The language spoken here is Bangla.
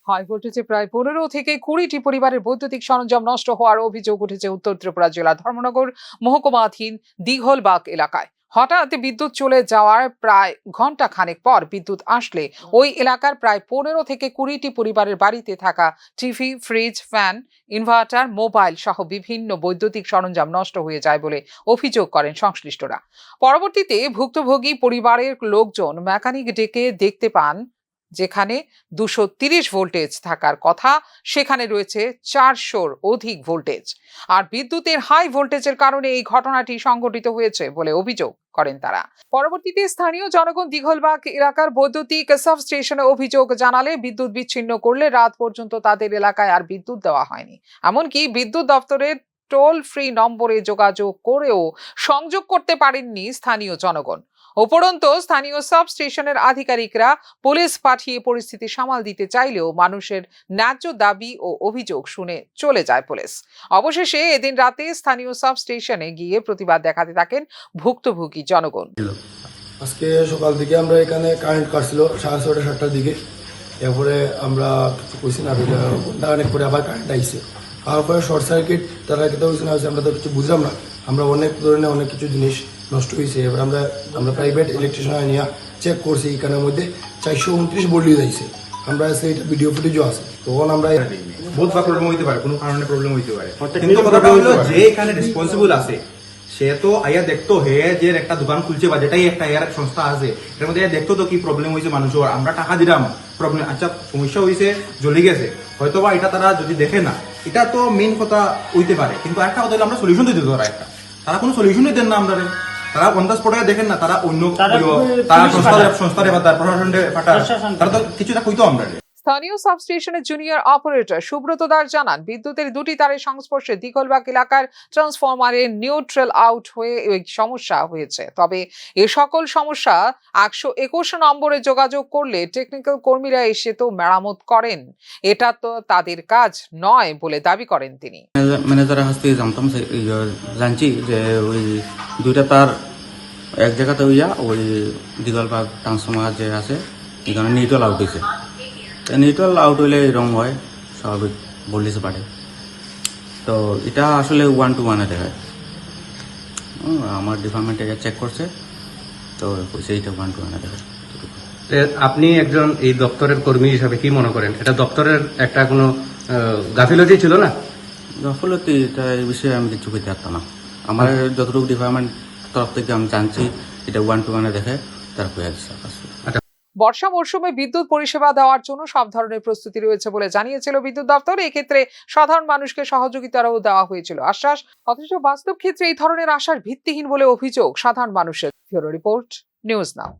হাই ভোল্টেজে প্রায় 15 থেকে 20টি পরিবারের বৈদ্যুতিক সরঞ্জাম নষ্ট হওয়ার অভিযোগ উঠেছে উত্তর ত্রিপুরা জেলার ধর্মনগর মহকুমাধীন দিঘলবাগ এলাকায়। হঠাৎ বিদ্যুৎ চলে যাওয়ার প্রায় ঘন্টা খানেক পর বিদ্যুৎ আসলে ওই এলাকার প্রায় 15 থেকে 20টি পরিবারের বাড়িতে থাকা TV, fridge, fan, inverter, mobile সহ বিভিন্ন বৈদ্যুতিক সরঞ্জাম নষ্ট হয়ে যায় বলে অভিযোগ করেন সংশ্লিষ্টরা। পরবর্তীতে ভুক্তভোগী পরিবারের লোকজন মেকানিক ডেকে দেখতে পান যেখানে 230 ভোল্টেজ থাকার কথা সেখানে রয়েছে 400-র অধিক ভোল্টেজ। আর বিদ্যুতের হাই ভোল্টেজের কারণে এই ঘটনাটি সংঘটিত হয়েছে বলে অভিযোগ করেন তারা। পরবর্তীতে স্থানীয় জনগণ দিঘলবাগ এলাকার বৈদ্যুতিক সাব স্টেশনে অভিযোগ জানালে বিদ্যুৎ বিচ্ছিন্ন করলে রাত পর্যন্ত তাদের এলাকায় আর বিদ্যুৎ দেওয়া হয়নি। এমনকি বিদ্যুৎ দপ্তরের টোল ফ্রি নম্বরে যোগাযোগ করেও সংযোগ করতে পারেননি স্থানীয় জনগণ। উপরন্তু স্থানীয় সাব স্টেশনের আধিকারিকরা পুলিশ পাঠিয়ে পরিস্থিতি সামাল দিতে চাইলেও মানুষের ন্যায্য দাবি ও অভিযোগ শুনে চলে যায় পুলিশ। অবশেষে এদিন রাতে স্থানীয় সাব স্টেশনে গিয়ে প্রতিবাদ দেখাতে থাকেন ভুক্তভোগী জনগণ। আজকে সকাল থেকে আমরা এখানে কারেন্ট কাটছিল 6:30-7টার দিকে। এরপরে আমরা কিছু কইছি না, ঘন্টা অনেক পরে আবার কারেন্ট আইছে। তারপরে শর্ট সার্কিট তারা কেটে হয়েছে না হয়েছে আমরা তো কিছু বুঝলাম না। আমরা অনেক ধরনের অনেক কিছু জিনিস নষ্ট হয়েছে। এবার আমরা প্রাইভেট ইলেকট্রিশিয়ান নিয়ে চেক করছি, এখানের মধ্যে 429 ভোল্ট যাইছে। আমরা এটা ভিডিও ফুটেজও আছে। তখন আমরা বহুত বা প্রবলেম হইতে পারে, কোনো কারণে প্রবলেম হইতে পারে, কিন্তু কথাটা হলো যে এখানে রেসপন্সিবল আছে সে তো আইয়া দেখতো হে যে একটা দোকান খুলছে বা যেটাই একটা এর সংস্থা আছে এর মধ্যে দেখতো তো কি প্রবলেম হয়েছে মানুষের। আমরা টাকা দিলাম, প্রবলেম আচ্ছা সমস্যা হয়েছে জ্বলে গেছে, হয়তো বা এটা তারা যদি দেখে না, এটা তো মেইন কথা হইতে পারে। কিন্তু একটা কথা হলো আমরা সলিউশন দিতে পারা, একটা তারা কোনো সলিউশনই দেন না আমরা, তারা অন দ্য স্পটে দেখেন না, তারা অন্য তারা সংস্থারে বা তার প্রশাসনের তারা তো কিছুটা কইতো আমরা। স্থানীয় সাবস্টেশনের জুনিয়র অপারেটর সুব্রত দাস জানান, বিদ্যুতের দুটি তারের সংস্পর্শে দিঘলবাগ এলাকার ট্রান্সফরমারের নিউট্রাল আউট হয়ে এই সমস্যা হয়েছে। তবে এ সকল সমস্যা 121 নম্বরে যোগাযোগ করলে টেকনিক্যাল কর্মীরা এসে তো মেরামত করেন, এটা তো তাদের কাজ নয় বলে দাবি করেন তিনি। ম্যানেজারের কাছ থেকে জানছি যে ওই দুইটা তার এক জায়গাতে হইয়া ওই দিঘলবাগ ট্রান্সফরমার যে আছে এখানে নিউট্রাল আউট হয়েছে। নিউট্রাল আউট হইলে এরকম হয়, স্বাভাবিক ভোল্টেজ বাড়ে। তো এটা আসলে 1 to 1 দেখায়। আমার ডিপার্টমেন্টে চেক করছে, তো সেইটা 1 to 1 দেখায়। আপনি একজন এই দপ্তরের কর্মী হিসাবে কি মনে করেন, এটা দপ্তরের একটা কোনো গাফিলতি ছিল না? গাফিলতি এটা এই বিষয়ে আমি কিছু করতে পারতাম না। আমার যতটুকু ডিপার্টমেন্ট তরফ থেকে আমি জানছি এটা 1 to 1 দেখে তারপরে বর্ষা মরশুমে বিদ্যুৎ পরিষেবা দেওয়ার জন্য সব ধরনের প্রস্তুতি রয়েছে বলে জানিয়েছিল বিদ্যুৎ দপ্তর। এক্ষেত্রে সাধারণ মানুষকে সহযোগিতারও দেওয়া হয়েছিল আশ্বাস, অথচ বাস্তব ক্ষেত্রে এই ধরনের আশার ভিত্তিহীন বলে অভিযোগ সাধারণ মানুষের। Bureau report, news now.